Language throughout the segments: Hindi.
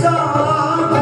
साथ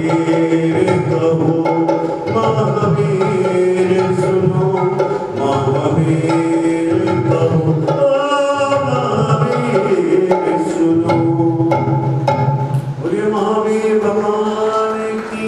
महावीर कहो, महावीर सुनो, महावीर कहो, महावीर सुनो। बोलिए महावीर भगवान की।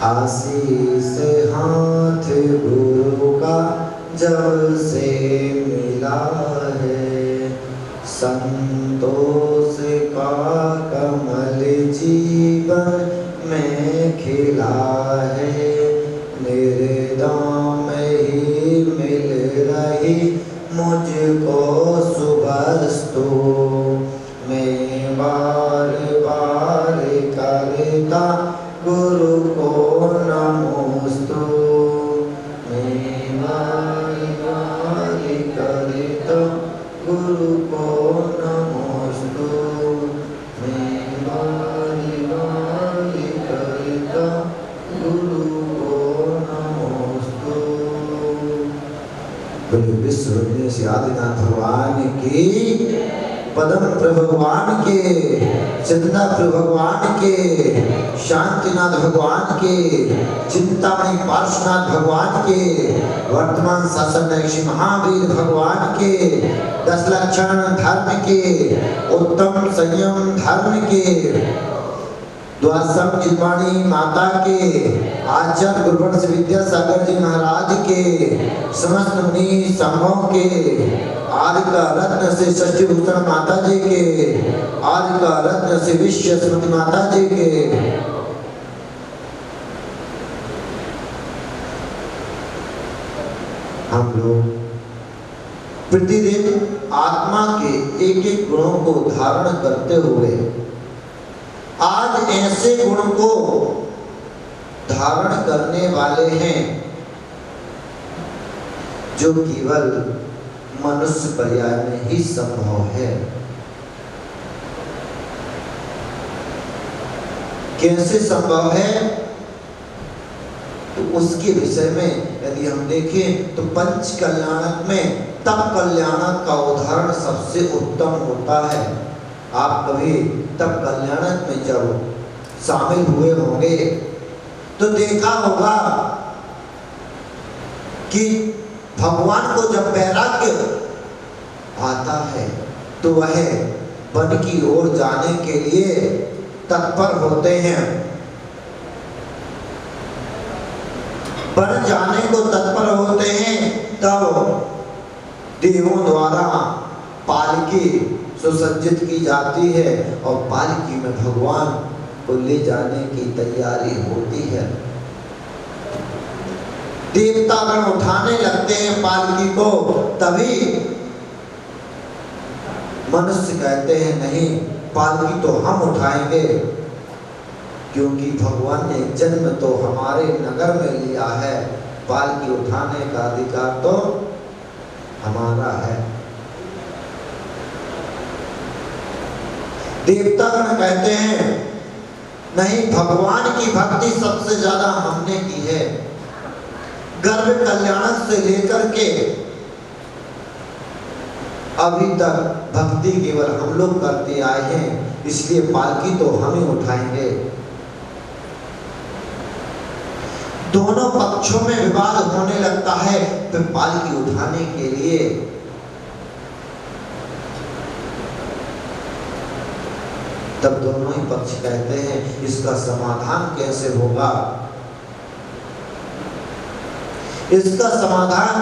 आशीष हाथ गुरु का जब से मिला है, संतोष का कमल जीवन में खिला है। निर्दाम ही मिल रही मुझको सुबस्तु, मैं बार बार करता गुरु को नमोस्तु। मैं बार बार करता गुरु को नमोस्तु। मैं बार बार करता गुरु को नमोस्तु। बोले विश्व से आदिनाथ भगवान की, पदम प्रभु भगवान के, सिद्धनाथ भगवान के, शांतिनाथ भगवान के, चिंतामणि पार्श्वनाथ भगवान के, वर्तमान शासन ऋषि महावीर भगवान के, 10 लक्षण धर्म के, उत्तम संयम धर्म के, द्वासम चिन्मणि माता के, आचार्य गुरुवंश विद्यासागर जी महाराज के, समस्त मुनि संभव के, आदि का रत्न से षष्ठी भूषण माता जी के, आदि का रत्न से विश्व स्मृति माता जी के, हम लोग प्रतिदिन आत्मा के एक एक गुणों को धारण करते हुए आज ऐसे गुण को धारण करने वाले हैं जो केवल मनुष्य पर्याय में ही संभव है। कैसे संभव है? तो उसके विषय में यदि हम देखें तो पंच कल्याणक में तप कल्याणक का उदाहरण सबसे उत्तम होता है। आप कभी तप कल्याणक में जब शामिल हुए होंगे तो देखा होगा कि भगवान को जब वैराग्य आता है तो वह वन की ओर जाने के लिए तत्पर होते हैं। वन जाने को तत्पर होते हैं तब देवों द्वारा पालकी सुसज्जित की जाती है और पालकी में भगवान को ले जाने की तैयारी होती है। देवतागण उठाने लगते हैं पालकी को, तभी मनुष्य कहते हैं नहीं, पालकी तो हम उठाएंगे, क्योंकि भगवान ने जन्म तो हमारे नगर में लिया है, पालकी उठाने का अधिकार तो हमारा है। देवतागण कहते हैं नहीं, भगवान की भक्ति सबसे ज्यादा हमने की है। गर्भ कल्याणक से लेकर के अभी तक भक्ति केवल हम लोग करते आए हैं, इसलिए पालकी तो हम ही उठाएंगे। दोनों पक्षों में विवाद होने लगता है, फिर पालकी उठाने के लिए तब दोनों ही पक्ष कहते हैं इसका समाधान कैसे होगा। इसका समाधान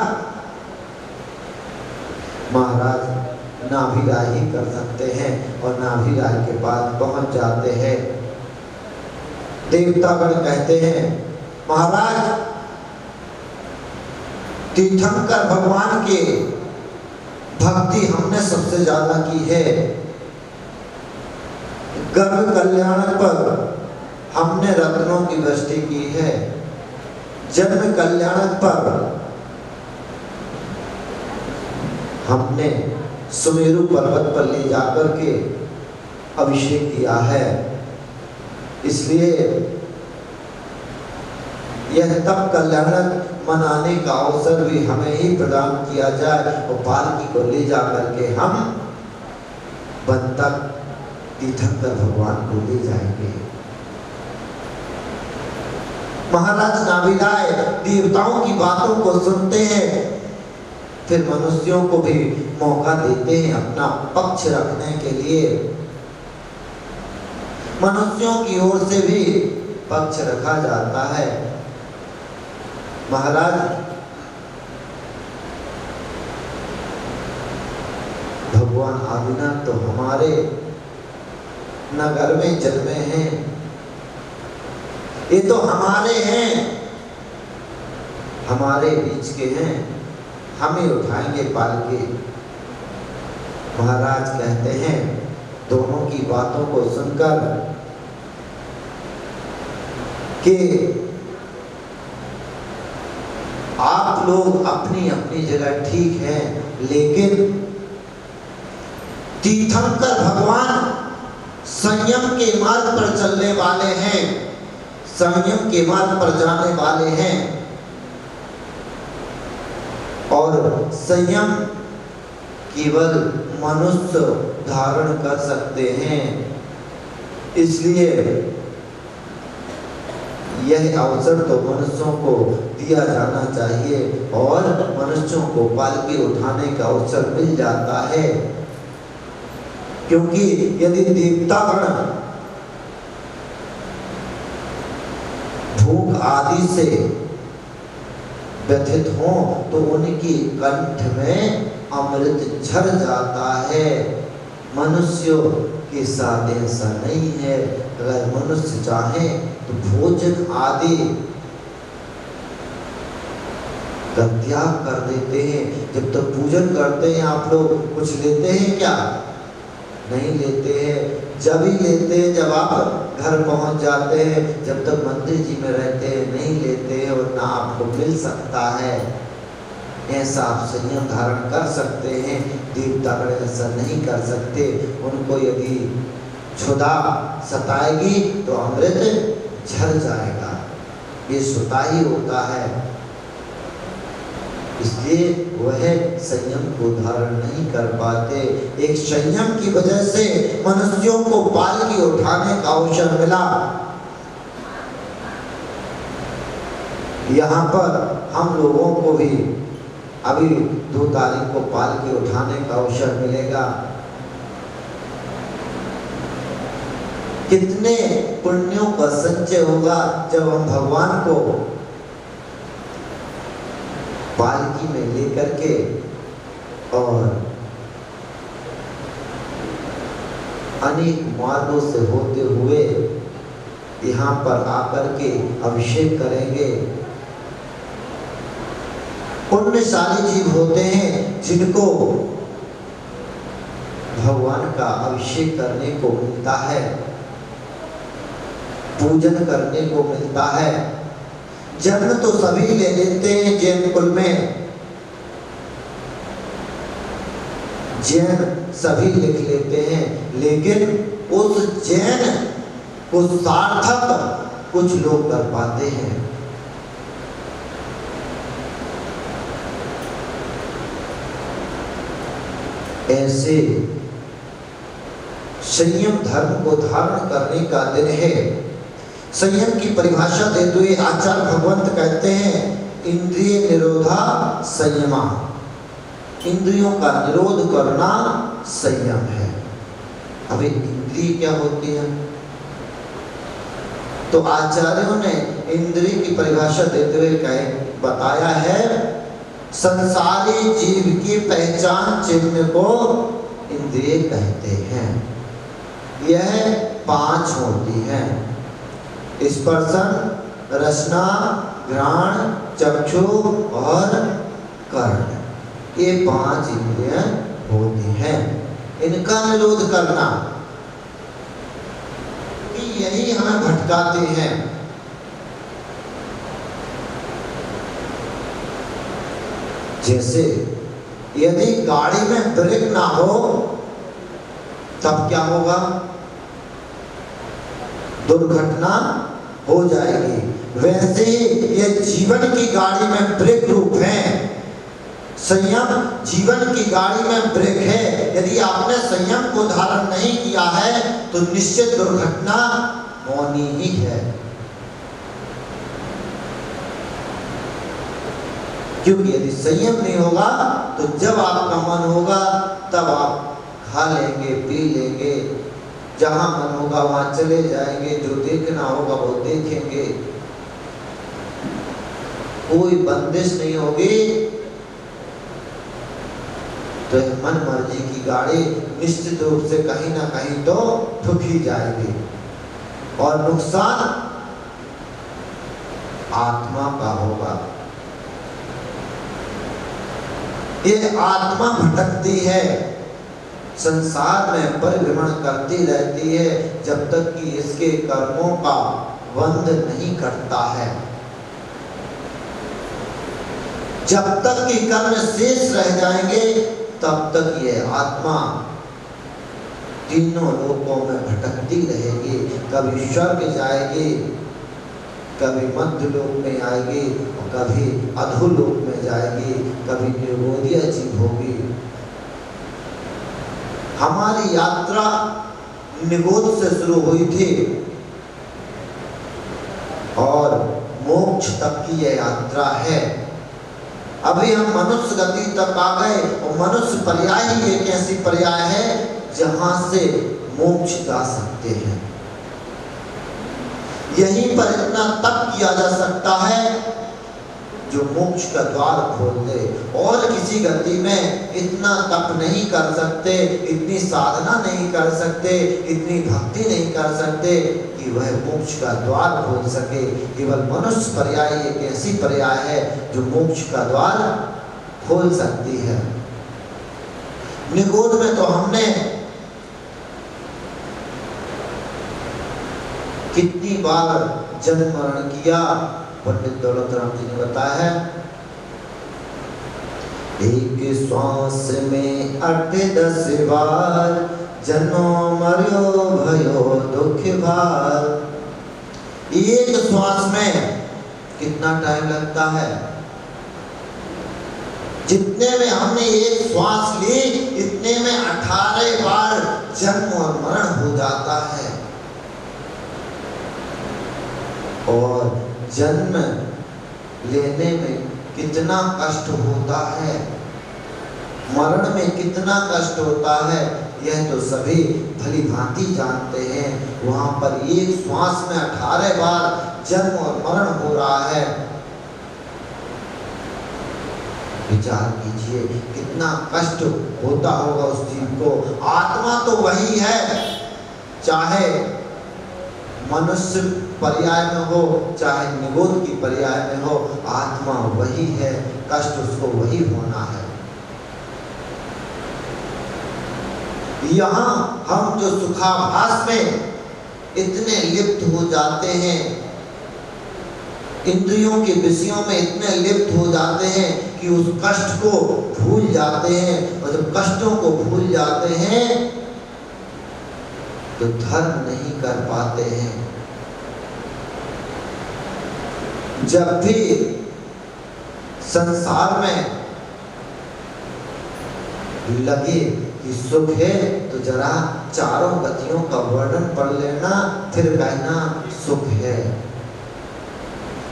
महाराज नाभिराही कर सकते हैं और नाभिराही के पास पहुंच जाते हैं। देवतागण कहते हैं महाराज तीर्थंकर भगवान के भक्ति हमने सबसे ज्यादा की है। गर्भ कल्याण पर हमने रत्नों की वृष्टि की है। जन्म कल्याण पर हमने सुमेरु पर्वत पर ले जाकर के अभिषेक किया है। इसलिए यह तब कल्याण मनाने का अवसर भी हमें ही प्रदान किया जाए और पालकी को ले जाकर के हम वन तक तीर्थंकर भगवान को ले जाएंगे। महाराज नाभिराय देवताओं की बातों को सुनते हैं, फिर मनुष्यों को भी मौका देते हैं अपना पक्ष रखने के लिए। मनुष्यों की ओर से भी पक्ष रखा जाता है। महाराज भगवान आदिनाथ तो हमारे नगर में जन्मे हैं, ये तो हमारे हैं, हमारे बीच के हैं, हमें उठाएंगे पालके। महाराज कहते हैं दोनों की बातों को सुनकर कि आप लोग अपनी अपनी जगह ठीक हैं, लेकिन तीर्थंकर भगवान संयम के मार्ग पर चलने वाले हैं, संयम के मार्ग पर जाने वाले हैं और संयम केवल मनुष्य धारण कर सकते हैं। इसलिए यह अवसर तो मनुष्यों को दिया जाना चाहिए और मनुष्यों को पालकी उठाने का अवसर मिल जाता है। क्योंकि यदि देवतागण भूख आदि से व्यथित हो तो उनकी कंठ में अमृत झर जाता है। मनुष्यों के साथ ऐसा नहीं है। अगर मनुष्य चाहे तो भोजन आदि का त्याग कर देते हैं। जब तक पूजन करते हैं आप लोग कुछ लेते हैं क्या? नहीं लेते हैं। जब ही लेते हैं जब आप घर पहुंच जाते हैं, जब तक मंदिर जी में रहते हैं नहीं लेते हैं और ना आपको मिल सकता है। ऐसा आप संयम धारण कर सकते हैं, देवतागण ऐसा नहीं कर सकते। उनको यदि क्षुधा सताएगी तो अमृत झर जाएगा, ये स्वतः ही होता है। इसलिए वह संयम को धारण नहीं कर पाते। एक संयम की वजह से मनुष्यों को पालकी उठाने का अवसर मिला। यहाँ पर हम लोगों को भी अभी 2 तारीख को पालकी उठाने का अवसर मिलेगा। कितने पुण्यों का संचय होगा जब हम भगवान को पालकी में लेकर के और अनेक मार्गों से होते हुए यहाँ पर आकर के अभिषेक करेंगे। पुण्यशाली जीव होते हैं जिनको भगवान का अभिषेक करने को मिलता है, पूजन करने को मिलता है। जन्म तो सभी ले लेते हैं जैन कुल में, जैन सभी लिख लेते हैं, लेकिन उस जैन को सार्थक कुछ लोग कर पाते हैं। ऐसे संयम धर्म को धारण करने का दिन है। संयम की परिभाषा देते हुए आचार्य भगवंत कहते हैं इंद्रिय निरोधा संयमा। इंद्रियों का निरोध करना संयम है। अभी इंद्रिय क्या होती है? तो आचार्यों ने इंद्रिय की परिभाषा देते हुए बताया है संसारी जीव की पहचान चिन्ह को इंद्रिय कहते हैं। यह 5 होती हैं, स्पर्शन, रसना, घ्राण, चक्षु और कर्ण। ये 5 इंद्रिय होती हैं। इनका निरोध करना, यही हमें भटकाते हैं। जैसे यदि गाड़ी में ब्रेक ना हो तब क्या होगा? दुर्घटना हो जाएगी। वैसे ये जीवन की गाड़ी में ब्रेक रूप है। संयम जीवन की गाड़ी में ब्रेक है। यदि आपने संयम को धारण नहीं किया है तो निश्चित दुर्घटना होनी ही है। क्योंकि यदि संयम नहीं होगा तो जब आपका मन होगा तब आप खा लेंगे, पी लेंगे, जहां मन होगा वहां चले जाएंगे, जो देखना होगा वो देखेंगे, कोई बंदिश नहीं होगी। तो मन मर्जी की गाड़ी निश्चित रूप से कहीं ना कहीं तो ठुकी जाएगी और नुकसान आत्मा का होगा। ये आत्मा भटकती है, संसार में परिभ्रमण करती रहती है जब तक कि इसके कर्मों का बंध नहीं करता है। जब तक कि कर्म शेष रह जाएंगे तब तक ये आत्मा तीनों लोकों में भटकती रहेगी। कभी स्वर्ग जाएगी, कभी मध्य लोक में आएगी और कभी अधोलोक में जाएगी, कभी निर्बोधिया जीव होगी। हमारी यात्रा निगोद से शुरू हुई थी और मोक्ष तक की यह यात्रा है। अभी हम मनुष्य गति तक आ गए और मनुष्य पर्याय ही एक ऐसी पर्याय है जहां से मोक्ष जा सकते हैं। यहीं पर इतना तप किया जा सकता है जो मोक्ष का द्वार खोल दे, और किसी गति में इतना तप नहीं कर सकते, इतनी साधना नहीं कर सकते, इतनी भक्ति नहीं कर सकते कि वह मोक्ष का द्वार खोल सके। केवल मनुष्य पर्याय एक ऐसी पर्याय है जो मोक्ष का द्वार खोल सकती है। निगोद में तो हमने कितनी बार जन्म मरण किया, पंडित दौलत राम जी ने बताया है। एक श्वास में 8-10 बार जन्म मरो भयो दुख भार। एक श्वास में कितना टाइम लगता है? जितने में हमने एक श्वास ली इतने में 18 बार जन्म और मरण हो जाता है। और जन्म लेने में कितना कष्ट होता है, मरण में कितना कष्ट होता है, यह तो सभी भली भांति जानते हैं। वहां पर एक श्वास में 18 बार जन्म और मरण हो रहा है। विचार कीजिए कितना कष्ट होता होगा उस जीव को। आत्मा तो वही है, चाहे मनुष्य पर्याय में हो चाहे निगोद की पर्याय में हो, आत्मा वही है, कष्ट उसको वही होना है। यहाँ हम जो सुखाभास में इतने लिप्त हो जाते हैं, इंद्रियों के विषयों में इतने लिप्त हो जाते हैं कि उस कष्ट को भूल जाते हैं, और जब कष्टों को भूल जाते हैं तो धर्म नहीं कर पाते हैं। जब भी संसार में लगे कि सुख है तो जरा चारों गतियों का वर्णन पढ़ लेना, फिर कहना सुख है।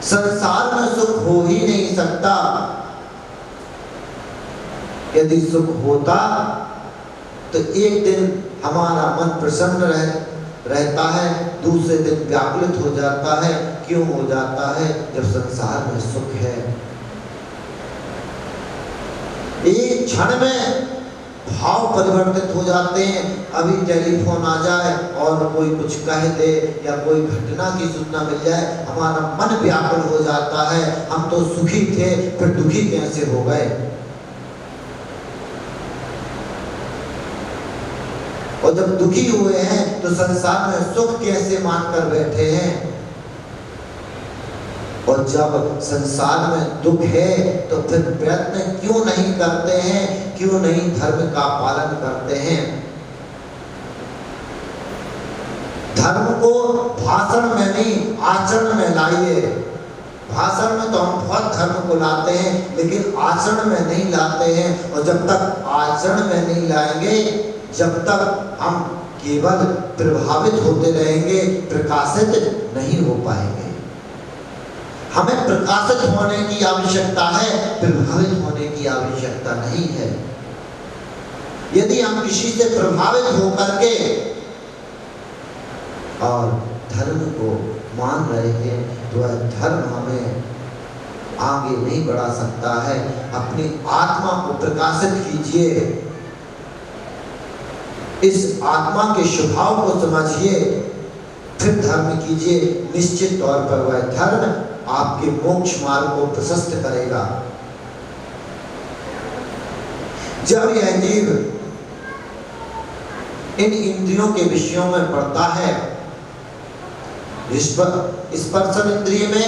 संसार में सुख हो ही नहीं सकता। यदि सुख होता तो एक दिन हमारा मन प्रसन्न रहता है, दूसरे दिन व्याकुलित हो जाता है। क्यों हो जाता है? जब संसार में सुख है। एक क्षण में भाव परिवर्तित हो जाते हैं। अभी टेलीफोन आ जाए और कोई कुछ कह दे या कोई घटना की सूचना मिल जाए, हमारा मन व्याकुल हो जाता है। हम तो सुखी थे, फिर दुखी कैसे हो गए। और जब दुखी हुए हैं तो संसार में सुख कैसे मानकर बैठे हैं। और जब संसार में दुख है तो फिर प्रयत्न क्यों नहीं करते हैं, क्यों नहीं धर्म का पालन करते हैं। धर्म को भाषण में नहीं आचरण में लाइए। भाषण में तो हम बहुत धर्म को लाते हैं, लेकिन आचरण में नहीं लाते हैं। और जब तक आचरण में नहीं लाएंगे, जब तक हम केवल प्रभावित होते रहेंगे, प्रकाशित नहीं हो पाएंगे। हमें प्रकाशित होने की आवश्यकता है, प्रभावित होने की आवश्यकता नहीं है। यदि हम किसी से प्रभावित होकर के और धर्म को मान रहे हैं तो वह धर्म हमें आगे नहीं बढ़ा सकता है। अपनी आत्मा को प्रकाशित कीजिए, इस आत्मा के स्वभाव को समझिए, फिर धर्म कीजिए। निश्चित तौर पर वह धर्म आपके मोक्ष मार्ग को प्रशस्त करेगा। जब यह जीव इन इंद्रियों के विषयों में पड़ता है, स्पर्शन इंद्रिय में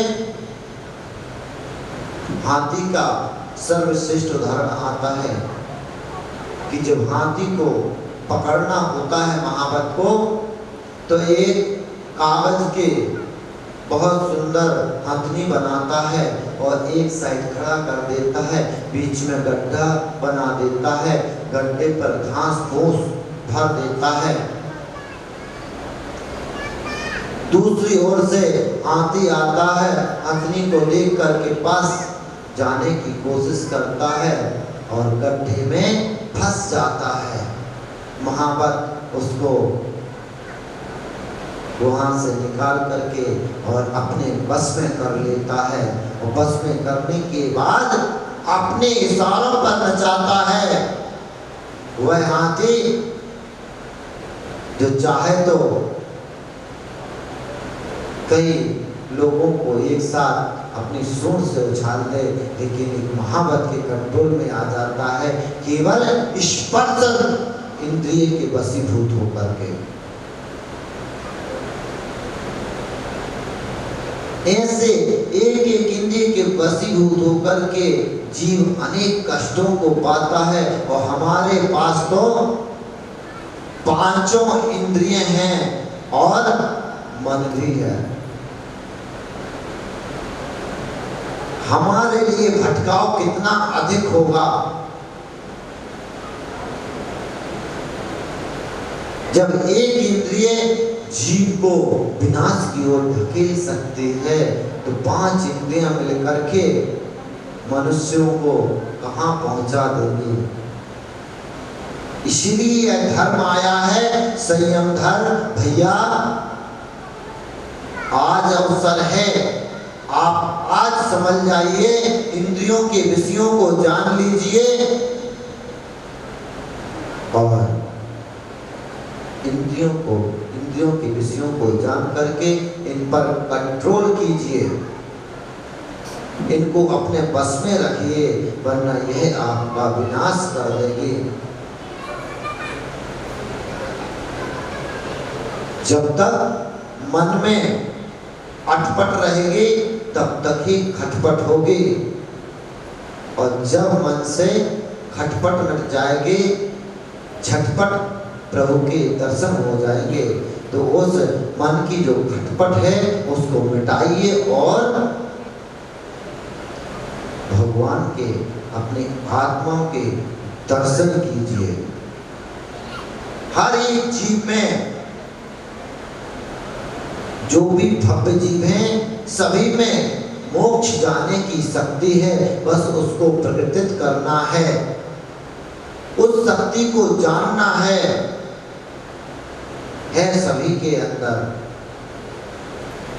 हाथी का सर्वश्रेष्ठ उदाहरण आता है कि जब हाथी को पकड़ना होता है महावत को, तो एक कागज के बहुत सुंदर हथनी बनाता है और एक साइड खड़ा कर देता है, बीच में गड्ढा बना देता है, गड्ढे पर घास फूस भर देता है। दूसरी ओर से हाथी आता है, हथनी को देख करके पास जाने की कोशिश करता है और गड्ढे में फंस जाता है। महावत उसको वहां से निकाल करके और अपने बस में कर लेता है। और बस में करने के बाद अपने इशारों पर नचाता है। वह हाथी जो चाहे तो कई लोगों को एक साथ अपनी सूंड से उछाल दे, लेकिन एक महावत के कंट्रोल में आ जाता है, केवल स्पर्श इंद्रिय के वशीभूत होकर के। ऐसे एक एक इंद्रिय के वशीभूत होकर के जीव अनेक कष्टों को पाता है। और हमारे पास तो पांचों इंद्रिय हैं और मन भी है। हमारे लिए भटकाव कितना अधिक होगा जब एक इंद्रिय जीव को विनाश की ओर धकेल सकती है, तो पांच इंद्रियां मिलकर के मनुष्यों को कहां पहुंचा देंगी। इसीलिए यह धर्म आया है, संयम धर्म। भैया आज अवसर है, आप आज समझ जाइए, इंद्रियों के विषयों को जान लीजिए और इंद्रियों के विषयों को जान करके इन पर कंट्रोल कीजिए, इनको अपने बस में रखिए, वरना यह आपका विनाश कर देंगे। जब तक मन में अटपट रहेगी तब तक ही खटपट होगी, और जब मन से खटपट मिट जाएगी, झटपट प्रभु के दर्शन हो जाएंगे। तो उस मन की जो खटपट है उसको मिटाइए और भगवान के अपने आत्माओं के दर्शन कीजिए। हर एक जीव में, जो भी भव्य जीव हैं, सभी में मोक्ष जाने की शक्ति है, बस उसको प्रकटित करना है, उस शक्ति को जानना है सभी के अंदर।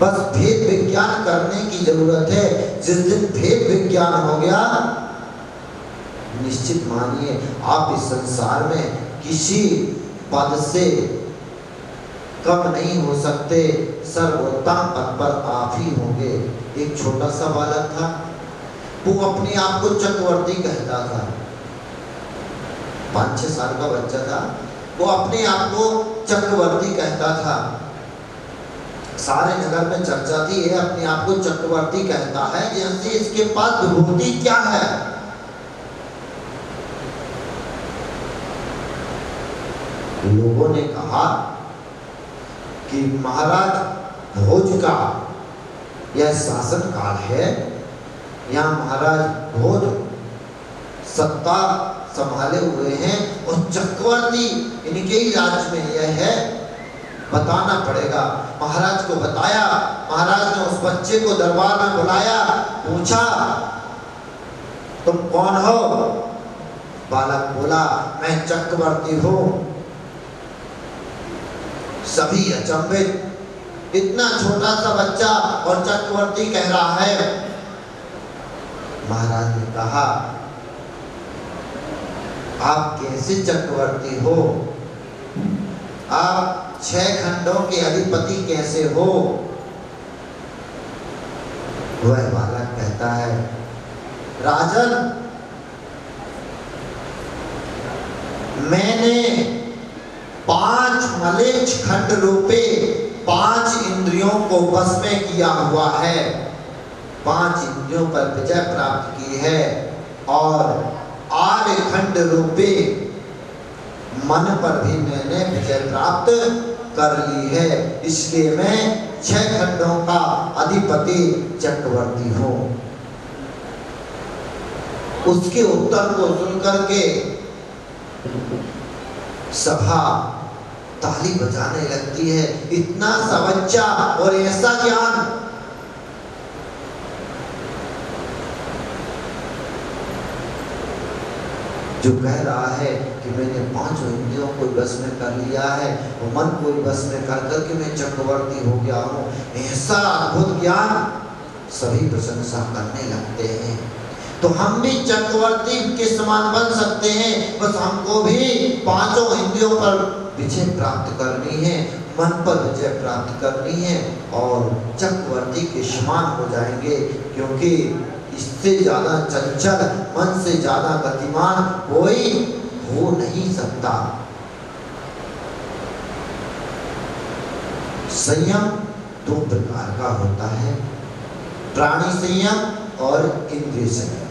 बस भेद विज्ञान करने की जरूरत है। जिस दिन भेद विज्ञान हो गया निश्चित मानिए आप इस संसार में किसी पद से कम नहीं हो सकते, सर्वोत्तम पद पर आप ही होंगे। एक छोटा सा बालक था, वो अपने आप को चक्रवर्ती कहता था। 5-6 साल का बच्चा था, वो अपने आप को चक्रवर्ती कहता था। सारे नगर में चर्चा थी, ये अपने आप को चक्रवर्ती कहता है, जैसे इसके पास विभूति क्या है। लोगों ने कहा कि महाराज भोज का यह शासन काल है, यहाँ महाराज भोज सत्ता संभाले हुए हैं और चक्रवर्ती इनके ही राज्य में यह है, बताना पड़ेगा। महाराज को बताया, महाराज ने उस बच्चे को दरबार में बुलाया, पूछा तुम कौन हो? बालक बोला मैं चक्रवर्ती हूँ। सभी अचंभित, इतना छोटा सा बच्चा और चक्रवर्ती कह रहा है। महाराज ने कहा आप कैसे चक्रवर्ती हो? आप 6 खंडों के अधिपति कैसे हो? वह बालक कहता है राजन, मैंने 5 मलेच्छ खंड रूपे 5 इंद्रियों को वश में किया हुआ है, 5 इंद्रियों पर विजय प्राप्त की है और 8 खंड रूपे मन पर भी मैंने विजय प्राप्त कर ली है, इसलिए मैं 6 खंडों का अधिपति चक्रवर्ती हूँ। उसके उत्तर को सुनकर के सभा ताली बजाने लगती है। इतना सा बच्चा और ऐसा ज्ञान। जो कह रहा है कि मैंने 5 इंद्रियों को बस में कर लिया है और मन को बस में कर करके मैं चक्रवर्ती हो गया हूँ, ऐसा अद्भुत ज्ञान, सभी प्रशंसा करने लगते हैं। तो हम भी चक्रवर्ती के समान बन सकते हैं, बस हमको भी 5 इंद्रियों पर विजय प्राप्त करनी है, मन पर विजय प्राप्त करनी है और चक्रवर्ती के समान हो जाएंगे, क्योंकि इससे ज्यादा चंचल, मन से ज्यादा गतिमान कोई हो नहीं सकता। संयम 2 प्रकार का होता है, प्राणी संयम और इंद्रिय संयम।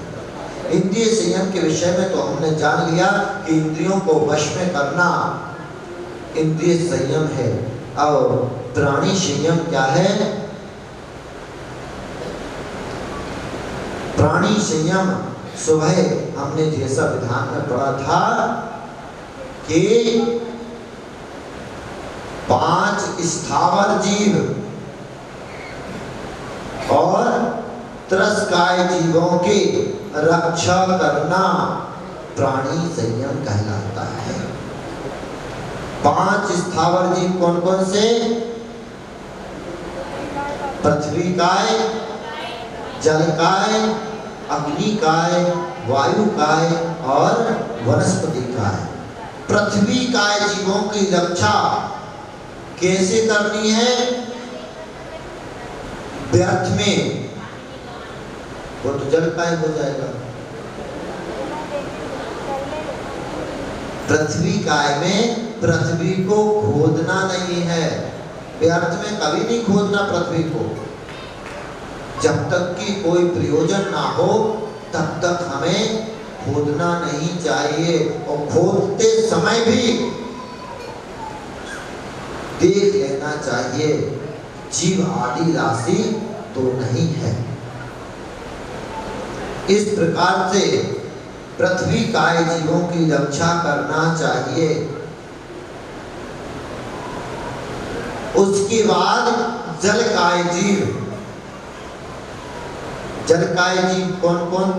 इंद्रिय संयम के विषय में तो हमने जान लिया कि इंद्रियों को वश में करना इंद्रिय संयम है। और प्राणी संयम क्या है? प्राणी संयम सुबह हमने जैसा विधान में पढ़ा था कि 5 स्थावर जीव और त्रस्काय जीवों की रक्षा करना प्राणी संयम कहलाता है। 5 स्थावर जीव कौन कौन से? पृथ्वी काय, जल काय, अग्नि काय, वायु काय और वनस्पति काय। पृथ्वी काय जीवों की रक्षा कैसे करनी है? व्यर्थ में, वो तो जल काय हो जाएगा। पृथ्वी काय में पृथ्वी को खोदना नहीं है, व्यर्थ में कभी नहीं खोदना पृथ्वी को। जब तक कि कोई प्रयोजन ना हो तब तक हमें खोदना नहीं चाहिए, और खोदते समय भी देख लेना चाहिए जीव आदि राशि तो नहीं है। इस प्रकार से पृथ्वी काय जीवों की रक्षा करना चाहिए। उसके बाद जल काय जीव। जल काय जीव कौन कौन,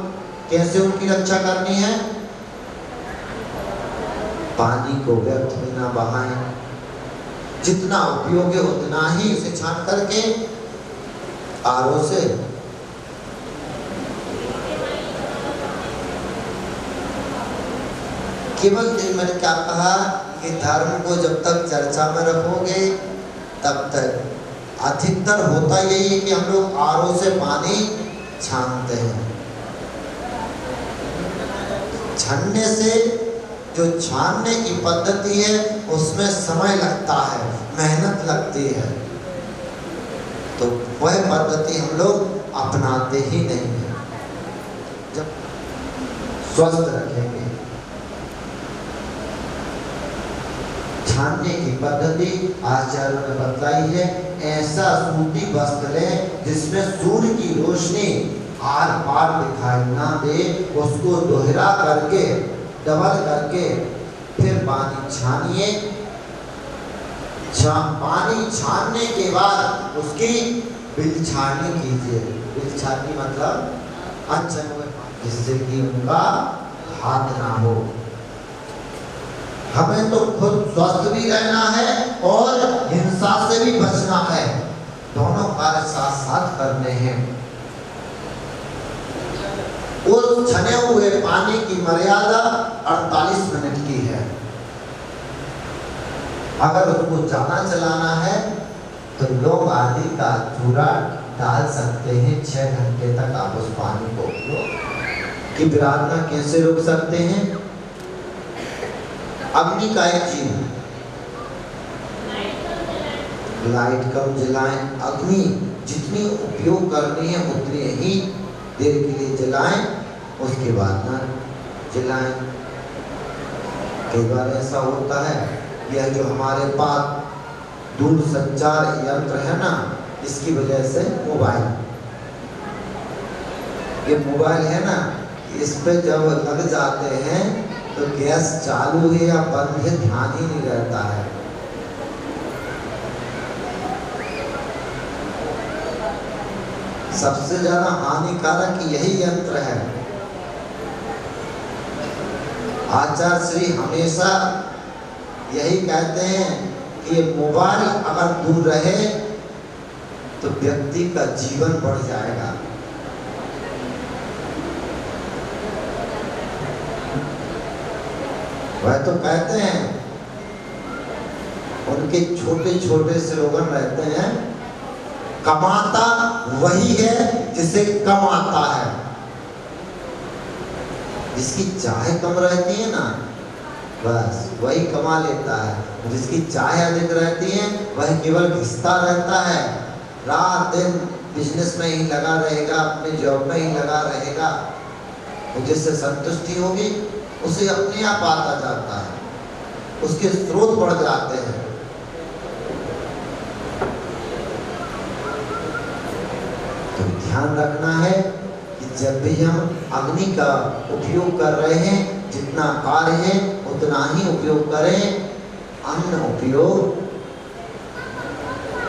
कैसे उनकी रक्षा करनी है? पानी को व्यर्थ में ना बहाएं, जितना उपयोग है उतना ही इसे छान करके आरओ से केवल मैंने क्या कहा कि धर्म को जब तक चर्चा में रखोगे तब तक अधिकतर होता यही है कि हम लोग आरओ से पानी छानते हैं। छानने से जो छानने की पद्धति है उसमें समय लगता है, मेहनत लगती है, तो वह पद्धति हम लोग अपनाते ही नहीं है। जब स्वस्थ रखेंगे, छानने की पद्धति आचार्यों ने बताई है। ऐसा सूती वस्त्र लें जिसमें सूर्य की रोशनी आर पार दिखाई ना दे, उसको दोहरा करके डबल करके फिर पानी छानिए। पानी छानने के बाद उसकी बिलछानी कीजिए। बिलछानी मतलब अनचन हुए, जिससे कि उनका हाथ ना हो। हमें तो खुद स्वस्थ भी रहना है और हिंसा से भी बचना है, दोनों कार्य साथ साथ करने हैं। उस छने हुए पानी की मर्यादा 48 मिनट की है। अगर उसको ज्यादा चलाना है तो लौंग आदि का चूरा डाल सकते हैं। 6 घंटे तक आप उस पानी को कि विराधना कैसे रोक सकते हैं। अग्नि का एक चीज, लाइट कम जलाएं। अग्नि जितनी उपयोग करनी है उतनी ही देर के लिए जलाएं, उसके बाद ना जलाएं। कई बार ऐसा होता है, यह जो हमारे पास दूर संचार यंत्र है ना, इसकी वजह से ये मोबाइल है ना, इस पे जब लग जाते हैं तो गैस चालू है या बंद है ध्यान ही नहीं रहता है। सबसे ज्यादा हानिकारक यही यंत्र है। आचार्य श्री हमेशा यही कहते हैं कि ये मोबाइल अगर दूर रहे तो व्यक्ति का जीवन बढ़ जाएगा। वह तो कहते हैं, उनके छोटे छोटे स्लोगन रहते हैं, कमाता वही है जिसे कम आता है। जिसकी चाह कम रहती है ना, बस वही कमा लेता है। जिसकी चाह अधिक रहती है वह केवल घिसता रहता है, रात दिन बिजनेस में ही लगा रहेगा, अपने जॉब में ही लगा रहेगा। तो जिससे संतुष्टि होगी उसे अपने आप आता जाता है, उसके स्रोत बढ़ जाते हैं। तो ध्यान रखना है कि जब भी हम अग्नि का उपयोग कर रहे हैं, जितना कार्य है उतना ही उपयोग करें, अन्न उपयोग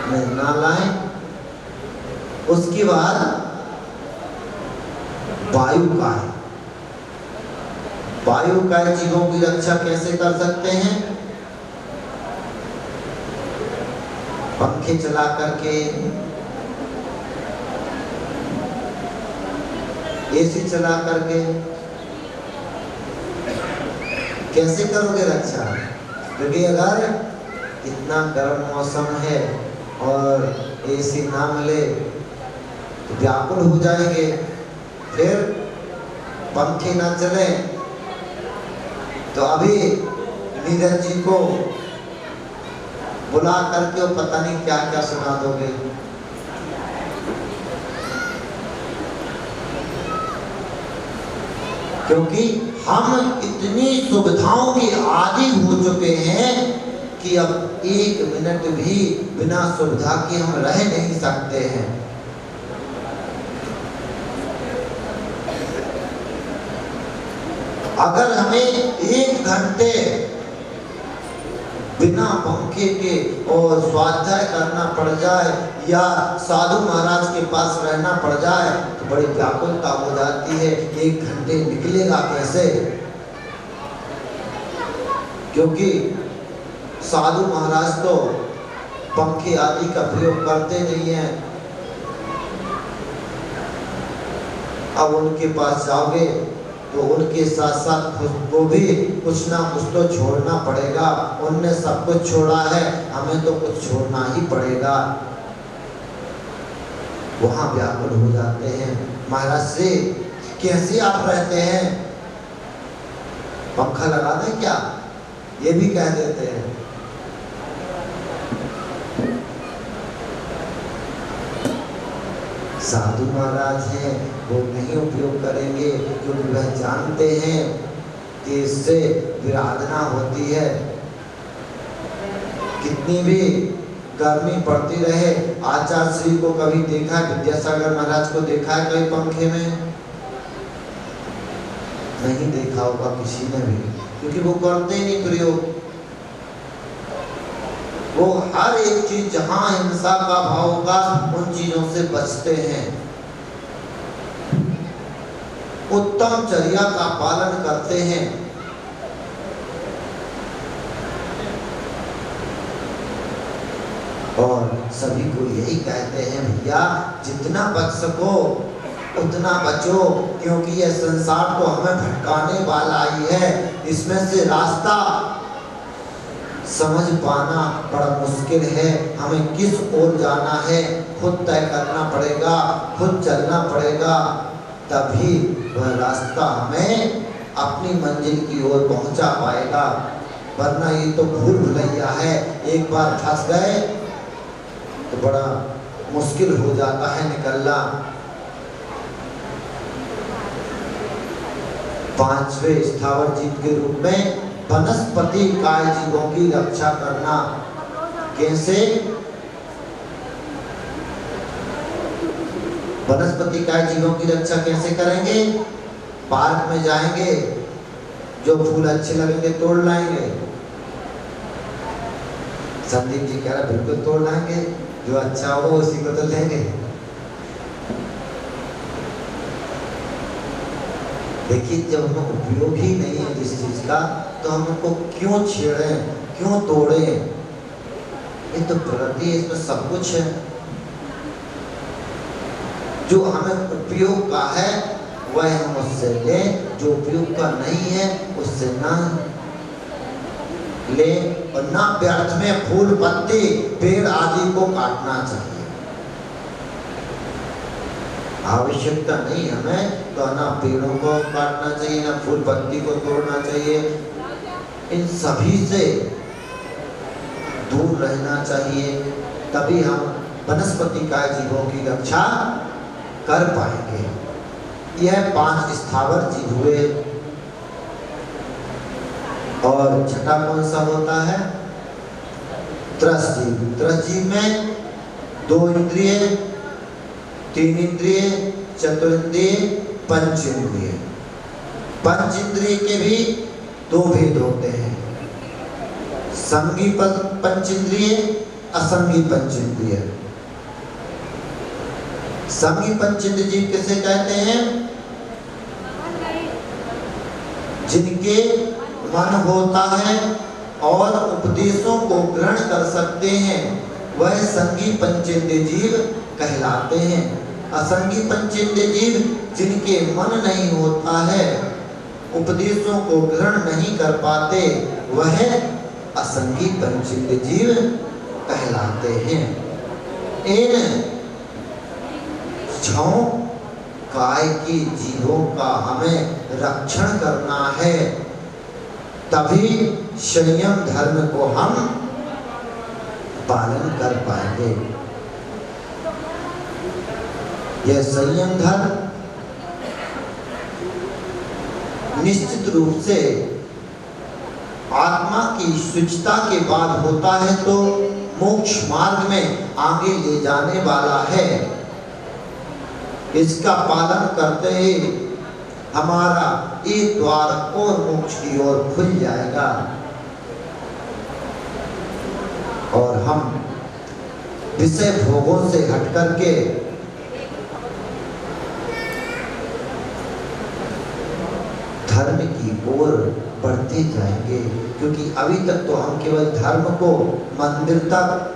में ना लाएं। उसके बाद वायु का है। वायु का जीवों की रक्षा कैसे कर सकते हैं? पंखे चला करके, एसी चला करके। कैसे करोगे रक्षा? क्योंकि अगर इतना गर्म मौसम है और एसी ना मिले तो व्याकुल हो जाएंगे। फिर पंखे ना चले तो अभी नीरज जी को बुला करके वो पता नहीं क्या क्या सुना दोगे। क्योंकि हम इतनी सुविधाओं के आदी हो चुके हैं कि अब 1 मिनट भी बिना सुविधा के हम रह नहीं सकते हैं। अगर हमें 1 घंटे बिना पंखे के और स्वाध्याय करना पड़ जाए या साधु महाराज के पास रहना पड़ जाए तो बड़ी व्याकुलता हो जाती है। 1 घंटे निकलेगा कैसे? क्योंकि साधु महाराज तो पंखे आदि का प्रयोग करते नहीं है। अब उनके पास जाओगे तो उनके साथ साथ खुद को भी कुछ ना कुछ तो छोड़ना पड़ेगा। उनने सब कुछ छोड़ा है, हमें तो कुछ छोड़ना ही पड़ेगा। वहां व्याकुल हो जाते हैं, महाराज श्री कैसे आप रहते हैं, पंखा लगा दें क्या, ये भी कह देते हैं। साधु महाराज हैं, वो नहीं उपयोग करेंगे क्योंकि वह जानते हैं कि इससे विराधना होती है। कितनी भी गर्मी पड़ती रहे, आचार्य श्री को कभी देखा, विद्यासागर महाराज को देखा है कभी पंखे में? नहीं देखा होगा किसी ने भी, क्योंकि वो करते ही नहीं प्रयोग। वो हर एक चीज जहां हिंसा का भाव होगा उन चीजों से बचते हैं, उत्तम चर्या का पालन करते हैं। और सभी को यही कहते हैं, भैया जितना बच सको उतना बचो, क्योंकि यह संसार तो हमें भटकाने वाला ही है। इसमें से रास्ता समझ पाना बड़ा मुश्किल है। हमें किस ओर जाना है खुद तय करना पड़ेगा, खुद चलना पड़ेगा, तभी वह रास्ता हमें अपनी मंजिल की ओर पहुंचा पाएगा। वरना ये तो भूल भुलैया है, एक बार फंस गए तो बड़ा मुश्किल हो जाता है निकलना। पांचवें स्थावर जीव के रूप में वनस्पति काय जीवों की रक्षा करना। कैसे? वनस्पति काय जीवों की रक्षा कैसे करेंगे? पार्क में जाएंगे, जो फूल अच्छे लगेंगे तोड़ लाएंगे। संदीप जी कह रहे बिल्कुल तोड़ लाएंगे, जो अच्छा हो उसी को तो लेंगे। देखिए, जब हमें उपयोग ही नहीं है जिस चीज का, तो हम उनको क्यों छेड़ें, क्यों तोड़ें? ये तो प्रकृति है, इसमें सब कुछ है। जो हमें उपयोग का है वह हम उससे लें, जो उपयोग का नहीं है उससे ना ले, और ना व्यर्थ में फूल पत्ती पेड़ आदि को काटना चाहिए। आवश्यकता नहीं हमें तो ना पेड़ों को काटना चाहिए, ना फूल पत्ती को तोड़ना चाहिए। इन सभी से दूर रहना चाहिए, तभी हम वनस्पति काय जीवों की रक्षा कर पाएंगे। यह 5 स्थावर जीव हुए। और छठा कौन सा होता है? त्रस जीव। त्रस जीव में 2 इंद्रिय, 3 इंद्रिय, चतुरिंद्रिय, पंच इंद्रिय। पंच इंद्रिय के भी 2 भेद होते हैं, संगी पंच इंद्रिय, असंगी पंच इंद्रिय। संगी पंच इंद्रिय जीव किसे कहते हैं? जिनके मन होता है और उपदेशों को ग्रहण कर सकते हैं, वह संगी पंचेंद्रिय जीव कहलाते हैं। असंगी पंचेंद्रिय जीव जिनके मन नहीं होता है, उपदेशों को ग्रहण नहीं कर पाते, वह असंगी पंचेंद्रिय जीव कहलाते हैं। इन 6 काय की जीवों का हमें रक्षण करना है, तभी संयम धर्म को हम पालन कर पाएंगे। यह संयम धर्म निश्चित रूप से आत्मा की शुचिता के बाद होता है, तो मोक्ष मार्ग में आगे ले जाने वाला है। इसका पालन करते ही हमारा एक द्वार और मोक्ष की ओर खुल जाएगा और हम विषय भोगों से हट करके धर्म की ओर बढ़ते जाएंगे। क्योंकि अभी तक तो हम केवल धर्म को मंदिर तक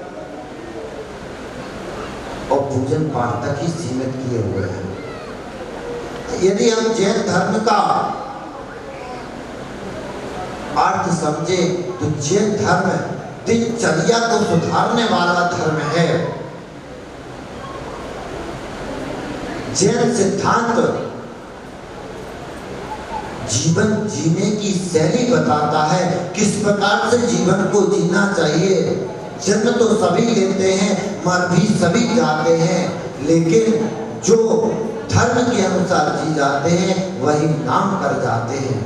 और पूजन पाठ तक ही सीमित किए हुए हैं। यदि हम जैन धर्म का अर्थ समझे तो जैन धर्म दिनचर्या को सुधारने वाला धर्म है। जैन सिद्धांत जीवन जीने की शैली बताता है, किस प्रकार से जीवन को जीना चाहिए। जन्म तो सभी लेते हैं, मर भी सभी जाते हैं, लेकिन जो धर्म के अनुसार जी जाते हैं वही नाम कर जाते हैं।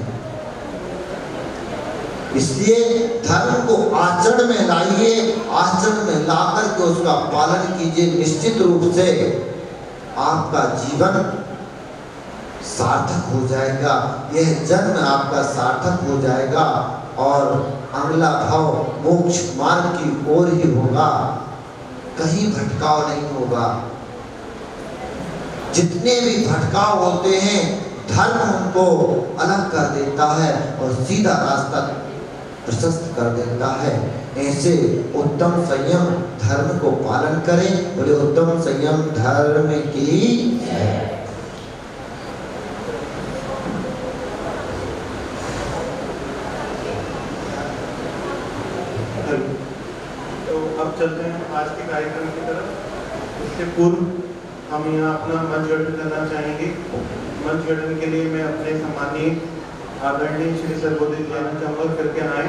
इसलिए धर्म को आचरण में लाइए, आचरण में लाकर के उसका पालन कीजिए। निश्चित रूप से आपका जीवन सार्थक हो जाएगा, यह जन्म आपका सार्थक हो जाएगा और अगला भाव मोक्ष मार्ग की ओर ही होगा, कहीं भटकाव नहीं होगा। जितने भी भटकाव होते हैं धर्म उनको अलग कर देता है और सीधा रास्ता प्रशस्त कर देता है। ऐसे उत्तम संयम धर्म को पालन करें। बोले उत्तम संयम धर्म की है। तो अब चलते हैं आज के कार्यक्रम की तरफ। इससे पूर्व हम यहाँ अपना मंच गठन करना चाहेंगे। मंच गठन के लिए मैं अपने सम्मानीय आदरणीय श्री सर्वोदय लेना चाहूँगा, करके आए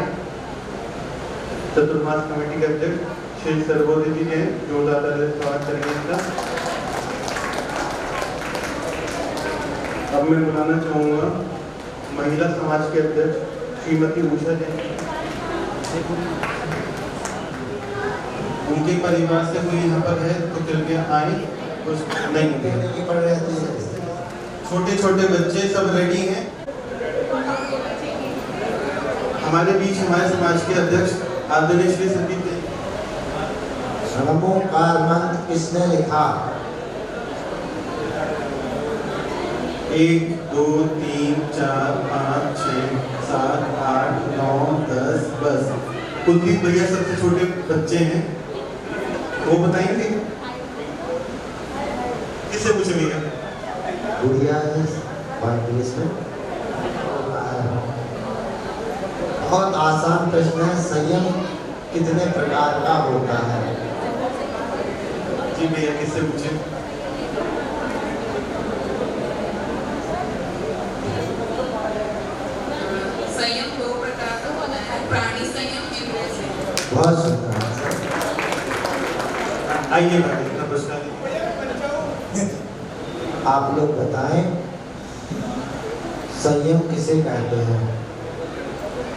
चतुर्मास कमेटी के अध्यक्ष श्री सर्वोदय जी ने जोरदार तालियों से स्वागत करेंगे इनका। अब मैं बुलाना चाहूँगा महिला समाज के अध्यक्ष श्रीमती उषा जी। उनके परिवार से कोई यहाँ पर है तो कृपया आए। कुछ नहीं पढ़ रहे थे, छोटे छोटे बच्चे सब रेडी हैं। हमारे बीच हमारे समाज के अध्यक्ष आदरणीय श्री सतीश नमोकार मंत्र किसने लिखा? 1 2 3 4 5 6 7 8 9 10 बस। कुलदीप भैया सबसे छोटे बच्चे हैं, वो बताएंगे किससे पूछेंगे? गुड़िया में बहुत आसान प्रश्न है। संयम कितने प्रकार का होता है? जी भैया किससे पूछे? संयम 2 प्रकार का होता है, प्राणी संयम, इंद्रिय संयम। बहुत सुंदर। आइए इतना प्रश्न आप लोग बताएं संयम किसे कहते हैं?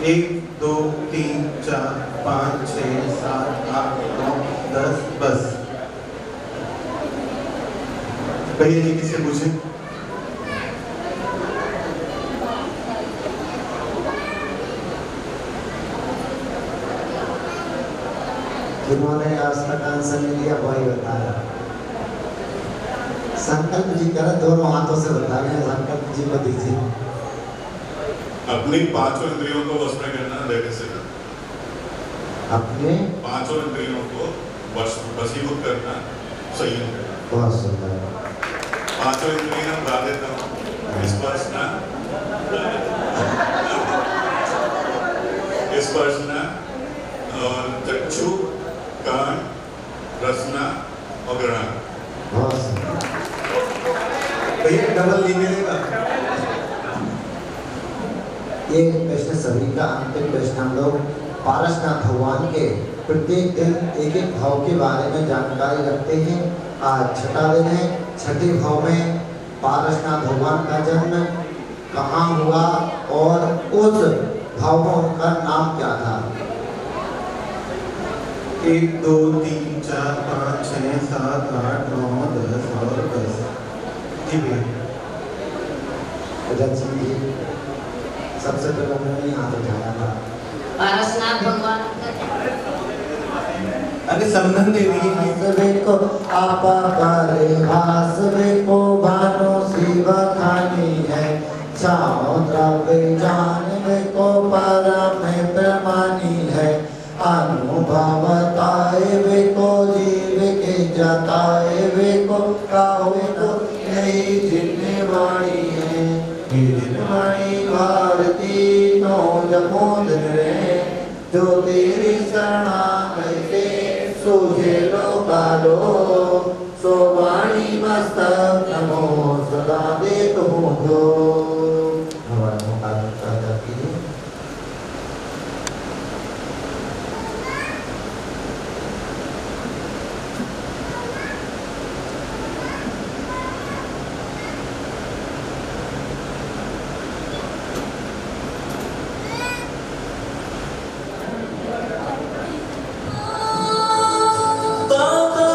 1 2 3 4 5 6 7 8 9 10 बस। भैया जी किससे पूछे? जिन्होंने आज तक आंसर नहीं दिया वही बताया। संकल्प जी करें, दोनों हाथों से बताइए। संकल्प जी को दीजिए। अपनी 5 इंद्रियों को वश में करना, धैर्य से अपने 5 इंद्रियों को वशीभूत करना, संयम करना। बहुत सुंदर। 5 इंद्रियां बता देता हूँ। स्पर्शना और चक्षु, कान, रसना और ग्रहण। बहुत सुंदर। भैया डबल नहीं मिलेगा। ये प्रश्न सभी का अंतिम प्रश्न। हम लोग पारसनाथ भगवान के प्रत्येक दिन एक एक भाव के बारे में जानकारी रखते हैं। आज छठा दिन है। छठे भाव में पारसनाथ भगवान का जन्म कहाँ हुआ और उस भाव में उनका नाम क्या था? 1 2 3 4 5 6 7 8 9 10 और 10। जी भैया रजनी जी सबसे पहले उन्होंने हाथ उठाया था। पारसनाथ भगवान अरे संबंध दे दिए। को आपा परिभास को भानो शिव खानी है। चाओ द्रव्य जानवे को परम प्रमानी है। अनुभवताए वे को जीव के जताए वे को कावे को यही जिन्हेवाणी है। जिन्हेवाणी भारती नो जमोद करो सो वाणी मस्तक नमो सदा दे तुम जो भगवान को आज्ञा कीजिए। दाता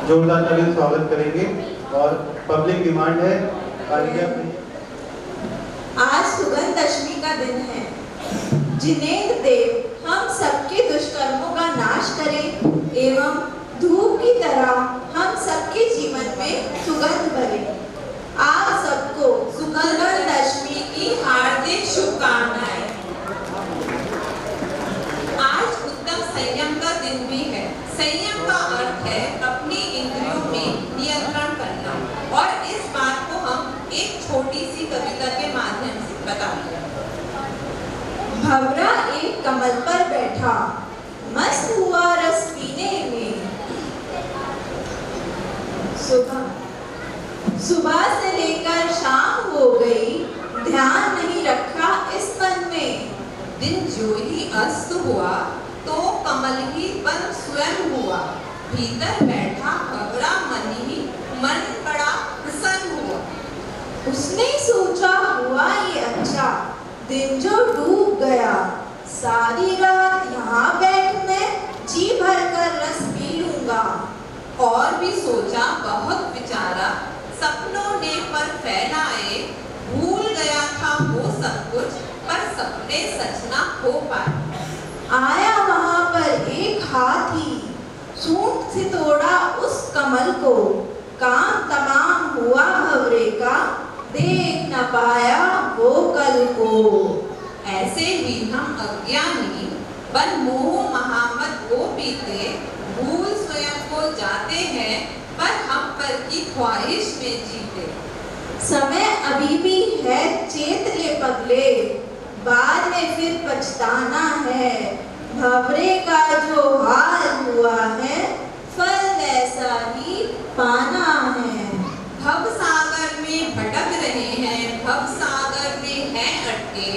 जोरदार ताली से स्वागत करेंगे। और पब्लिक डिमांड है आज सुगंध दशमी का दिन है। जिनेंद्र देव हम सबके दुष्कर्मों का नाश करें एवं धूप की तरह हम सबके जीवन में सुगंध भरे। आप सबको सुगंध दशमी की हार्दिक शुभकामनाएं। आज उत्तम संयम का दिन भी है। संयम का अर्थ है अपनी इंद्रियों में नियंत्रण करना, और इस बात को हम एक छोटी सी कविता के माध्यम से बताते हैं। भंवरा एक कमल पर बैठा, मस्त हुआ रस पीने में। सुबह से लेकर शाम हो गई, ध्यान नहीं रखा इस मन में। दिन जो ही अस्त हुआ तो कमल ही बन स्वयं हुआ। भीतर बैठा भंवरा मन बड़ा प्रसन्न हुआ। उसने सोचा हुआ ये अच्छा, दिन जो डूब गया। सारी रात यहाँ बैठ मैं जी भर कर रस पी लूंगा। और भी सोचा बहुत विचारा, सपनों ने पर फैलाए। भूल गया था वो सब कुछ, पर सपने सच ना हो पाए। आया वहां पर एक हाथी, सूंड से तोड़ा उस कमल को। काम तमाम हुआ भंवरे का, देख न पाया वो कल को। ऐसे ही हम अज्ञानी बन मोह महामत वो पीते। भूल स्वयं को जाते हैं, पर हम पर की ख्वाहिश में जीते। समय अभी भी है चेत ले पगले, बाद में फिर पछताना है। भंवरे का जो हाल हुआ है, फल वैसा ही पाना है। भव सागर में भटक रहे हैं, भव सागर में हैं अटके।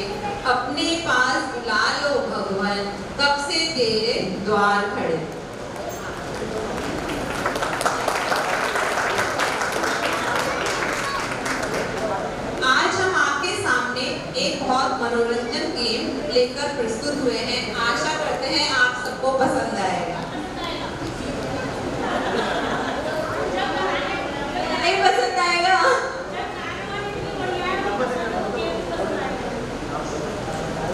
अपने पास बुला लो भगवान, कब से तेरे द्वार खड़े। आज हम आपके सामने एक बहुत मनोरंजन गेम लेकर प्रस्तुत हुए हैं। आशा करते हैं आप सबको पसंद आएगा। नहीं पसंद आएगा?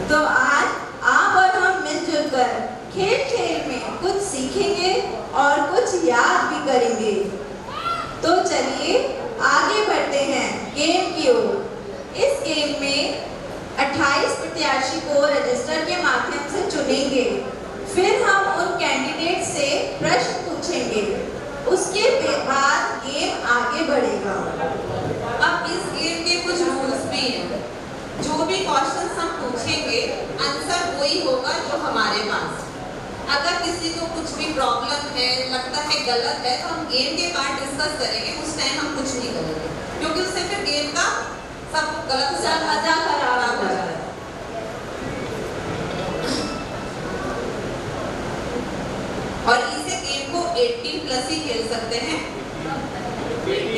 तो आज आप और हम मिलजुल कर खेल खेल में कुछ सीखेंगे और कुछ याद भी करेंगे। तो चलिए आगे बढ़ते हैं गेम की ओर। इस गेम में 28 प्रत्याशी को रजिस्टर के माध्यम से चुनेंगे। फिर हम उन कैंडिडेट से प्रश्न पूछेंगे। उसके बाद गेम आगे बढ़ेगा। अब इस गेम के कुछ रूल्स भी हैं। जो भी क्वेश्चंस हम पूछेंगे, आंसर वही होगा जो हमारे पास। अगर किसी को कुछ भी प्रॉब्लम है, लगता है गलत है, तो हम गेम के बाद डिस्कस करेंगे। उस टाइम हम कुछ नहीं करेंगे, क्योंकि उससे फिर गेम का सब गलत मजा खराब हो जाएगा। और इसे गेम को 18+ ही खेल सकते हैं। 18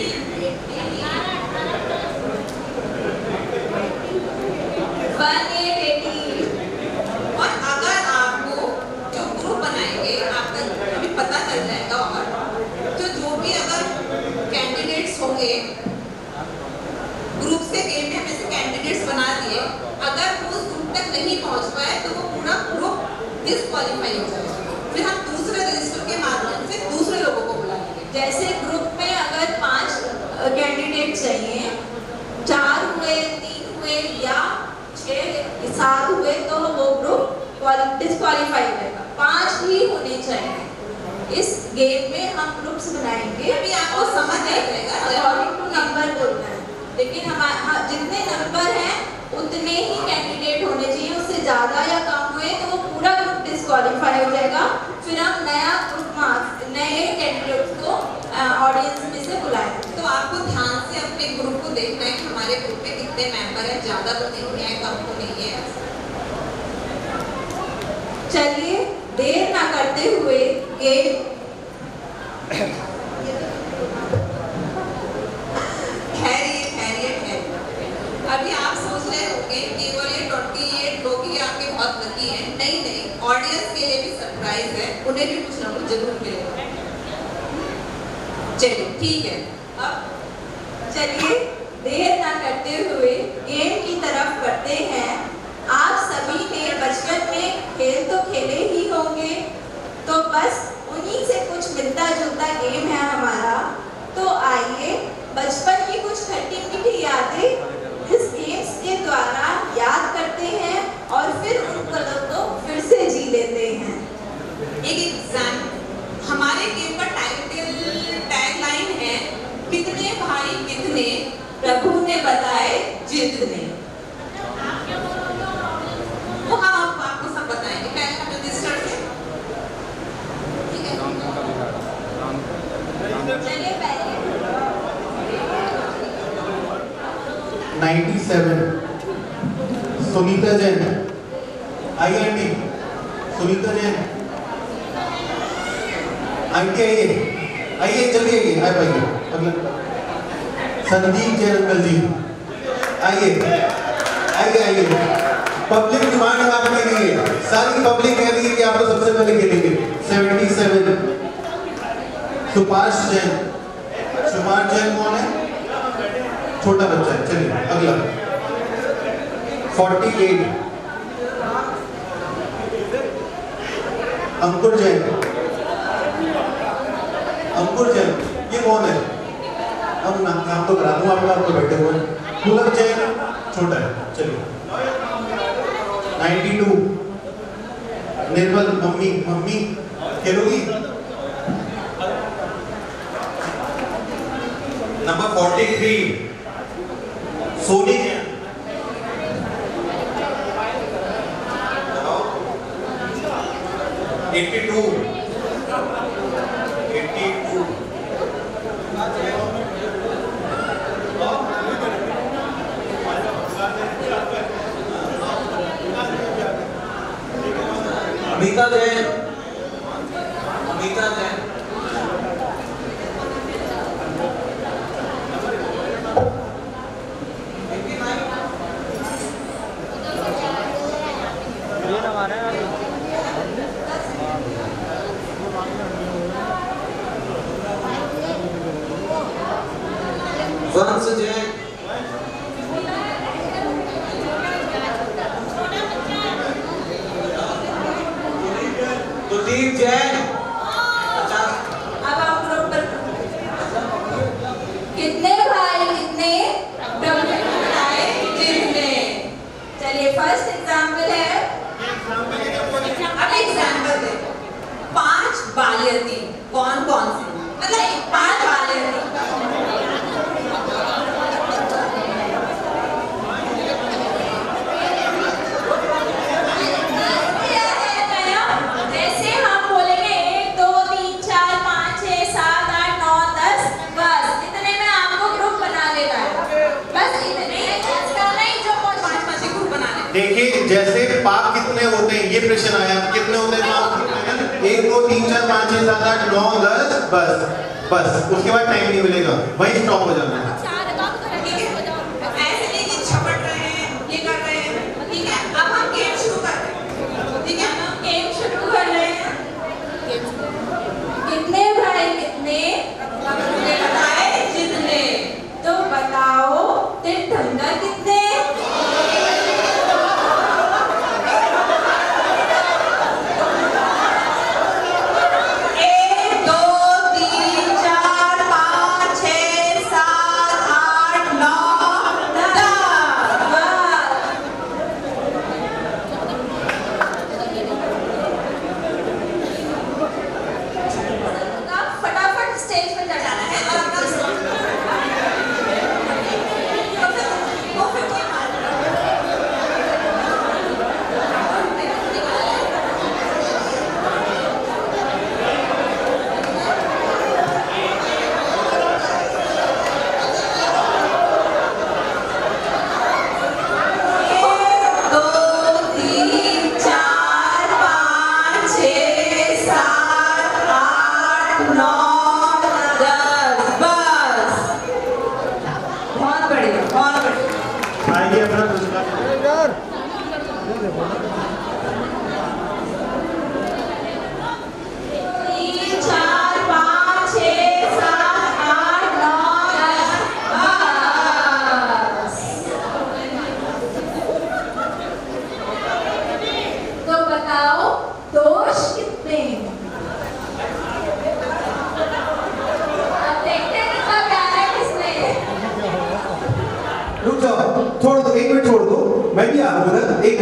और अगर आपको जो ग्रुप बनाएंगे, आपका अभी पता चल जाएगा। और जो भी अगर कैंडिडेट्स होंगे ग्रुप से, गेम में हम ऐसे कैंडिडेट्स बना दिए, अगर वो उस ग्रुप तक नहीं पहुंच पाए तो वो पूरा ग्रुप डिस्क्वालीफाई हो जाएगा। फिर हम दूसरे रजिस्टर के माध्यम से दूसरे लोगों को बुलाएंगे। जैसे ग्रुप में अगर 5 कैंडिडेट चाहिए, 4 हुए, 3 हुए या 6 7 हुए, तो वो ग्रुप डिस्क्वालीफाई रहेगा। 5 ही होने चाहिए। इस गेम में हम ग्रुप्स बनाएंगे। अभी आपको समझ आ जाएगा अकॉर्डिंग टू नंबर बोलना है, लेकिन हमारे जितने नंबर हैं उतने ही कैंडिडेट होने चाहिए। उससे ज़्यादा या कम हुए तो वो पूरा ग्रुप डिस्क्वालीफाई हो जाएगा। फिर हम नया ग्रुप नए कैंडिडेट्स को ऑडियंस में से बुलाएंगे। तो आपको ध्यान से अपने ग्रुप को देखना है कि हमारे ग्रुप में कितने मेंबर हैं, ज़्यादा तो नहीं है, कम तो नहीं है। चलिए देर ना करते हुए गेम खैरिए। अभी आप सोच रहे होंगे केवल ये 28 लोग ही आपके बहुत लकी हैं। नहीं, ऑडियंस के लिए भी सरप्राइज है, उन्हें भी कुछ ना कुछ जरूर मिलेगा। चलिए ठीक है, अब चलिए देर ना करते हुए गेम की तरफ बढ़ते हैं। आप सभी ने बचपन में खेल तो खेले ही होंगे, तो बस उन्हीं से कुछ मिलता जुलता गेम है हमारा। तो आइए बचपन की कुछ खट्टी मीठी यादें इस गेम्स के द्वारा याद करते हैं और फिर उन पलों को फिर से जी लेते हैं। एक एग्जाम, हमारे गेम का टैगलाइन है कितने भाई कितने, प्रभु ने बताए जितने। वो हम आपको सब बताएंगे पहले हम रजिस्टर से, ठीक है? चलिए पहले 97 सुनीता जैन, आइए आंटी, सुनीता जैन, आंटी आइए जल्दी आइए, आए भाई अगला संदीप जैन अंकल जी, आइए पब्लिक डिमांड है आपके लिए, सारी पब्लिक कह रही है कि आप लोग सबसे पहले खेलेंगे। 77 सुभाष जैन, सुभाष जैन कौन है? छोटा बच्चा है। चलिए अगला 48 अंकुर जैन, ये कौन है? अब नाम तो करा दूं आपका, आप तो बैठे हुए। पुलक जैन छोटा है। चलिए 92 निर्मल, मम्मी खेलोगी? नंबर 43 सोनी जैन, 82 अमिता जैन, वंश जैन, कुलदीप जैन, अब आप ग्रुप पर कितने भाई कितने, प्रभु ने बताए जितने। चलिए फर्स्ट एग्जाम्पल है, अब एग्जाम्पल दे 5 बालियती कौन कौन से, मतलब 5 बालियती जैसे हम बोलेंगे 1 2 3 4 5 6 7 8 9 10, बस इतने में आपको ग्रुप बना लेना है। बस इतने नहीं जो 5 ग्रुप बना ले। देखिए जैसे पाप कितने होते हैं, ये प्रश्न आया, कितने होते हैं पाप? 1 2 3 4 5 6 7 8 9 10, बस उसके बाद टाइम नहीं मिलेगा, वहीं स्टॉप हो जाना है। ऐसे नहीं कि छपट रहे हैं, ये कर रहे हैं, ठीक है? अब हम गेम शुरू करते हैं, ठीक है? गेम शुरू कर रहे हैं। कितने भाई कितने, प्रभु ने बताए जितने। तो बताओ तीर्थंकर कितने, 1 2 3 4 5 6 7 8 9 10। फटाफट स्टेज पर चढ़ाना है और अपना आइए अपना पुरस्कार। तीन चार पाँच छः सात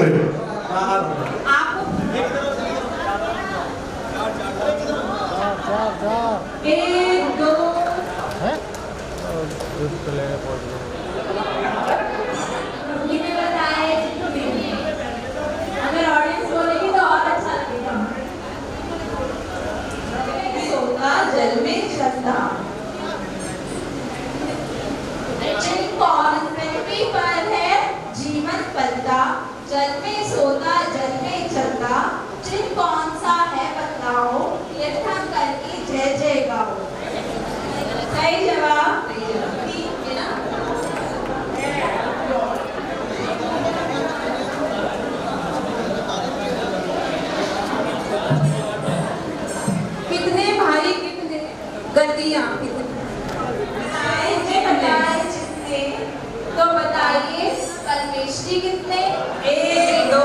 आपको एक दो कितने बताए? अगर ऑडियंस बोलेगी तो और अच्छा लगेगा। सोता जल में चलता। कौन पृथ्वी पर है जीवन पलता, जल में सोता जल में चलता, चिन्ह कौन सा है बतलाओ, यथार्थ करके जय जय गाओ। सही जवाब। ठीक है ना? कितने भाई कितने गद्दियाँ कितने बताए जितने, तो बताइए कलमेष्टी कितने? 1 2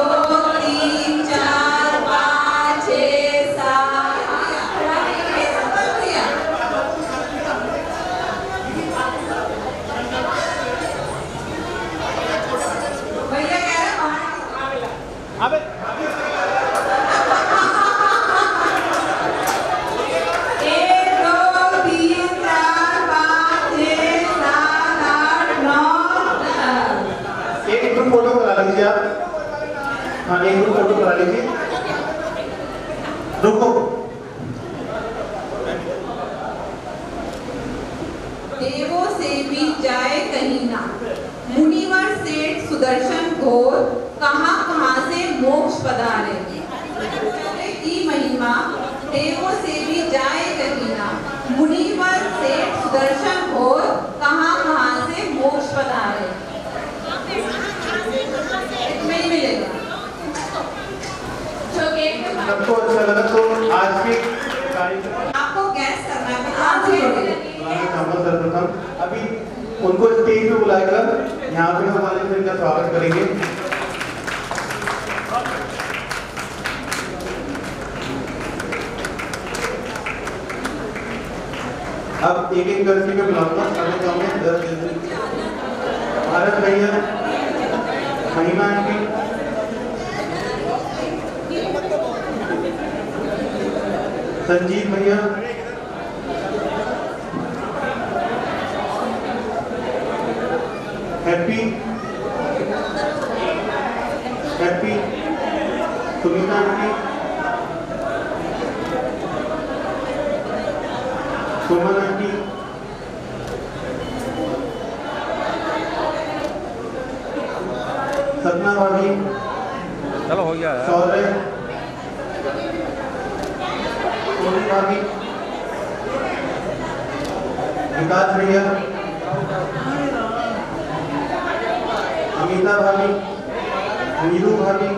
3 4 5 6 7 भैया कह रहे हैं एक ग्रुप फोटो करा लीजिए आप। हाँ, एक ग्रुप फोटो करा लीजिए। रुको। देवों से भी जाए कहीं ना, मुनिवर सेठ सुदर्शन घोर, कहाँ कहाँ से मोक्ष पधारे। की महिमा देवों से भी जाए कहीं ना, मुनिवर सेठ सुदर्शन घोर, कहाँ कहाँ से मोक्ष पधारे। इसमें ही मिलेगा। जो गेट पे सबको अच्छा लगा तो आज के कार्यक्रम आपको गैस करना है, आप भी बोलिए। सर्वप्रथम अभी उनको स्टेज पे बुलाकर यहाँ पे हमारे फिर का स्वागत करेंगे। अब एक एक करके मैं बुलाऊंगा। भारत भैया, महिमा आंटी, संजीव भैया, हैप्पी, सुनीता आंटी, सुमन आंटी, सपना भाभी, चलो हो गया शौर्य, सोनी भाभी, विकास भैया, अमिता भाभी, नीरू भाभी,